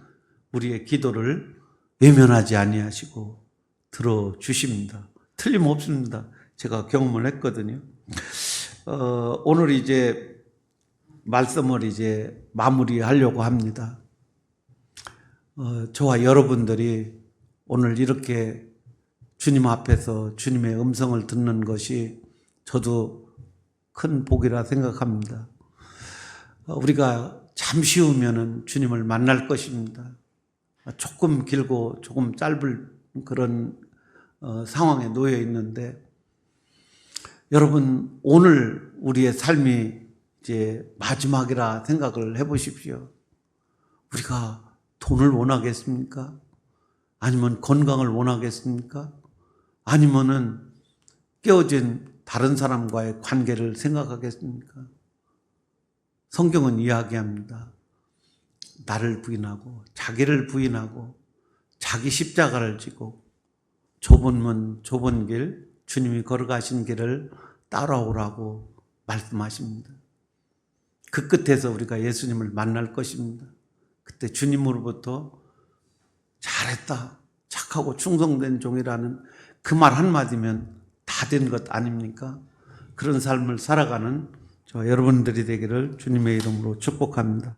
우리의 기도를 외면하지 아니하시고 들어주십니다. 틀림없습니다. 제가 경험을 했거든요. 오늘 이제 말씀을 이제 마무리하려고 합니다. 저와 여러분들이 오늘 이렇게 주님 앞에서 주님의 음성을 듣는 것이 저도 큰 복이라 생각합니다. 우리가 잠시 후면은 주님을 만날 것입니다. 조금 길고 조금 짧은 그런 상황에 놓여 있는데 여러분 오늘 우리의 삶이 이제 마지막이라 생각을 해보십시오. 우리가 돈을 원하겠습니까? 아니면 건강을 원하겠습니까? 아니면은 깨어진 다른 사람과의 관계를 생각하겠습니까? 성경은 이야기합니다. 나를 부인하고 자기를 부인하고 자기 십자가를 지고 좁은 문 좁은 길 주님이 걸어가신 길을 따라오라고 말씀하십니다. 그 끝에서 우리가 예수님을 만날 것입니다. 그때 주님으로부터 잘했다 착하고 충성된 종이라는 그 말 한마디면 다 된 것 아닙니까? 그런 삶을 살아가는 저 여러분들이 되기를 주님의 이름으로 축복합니다.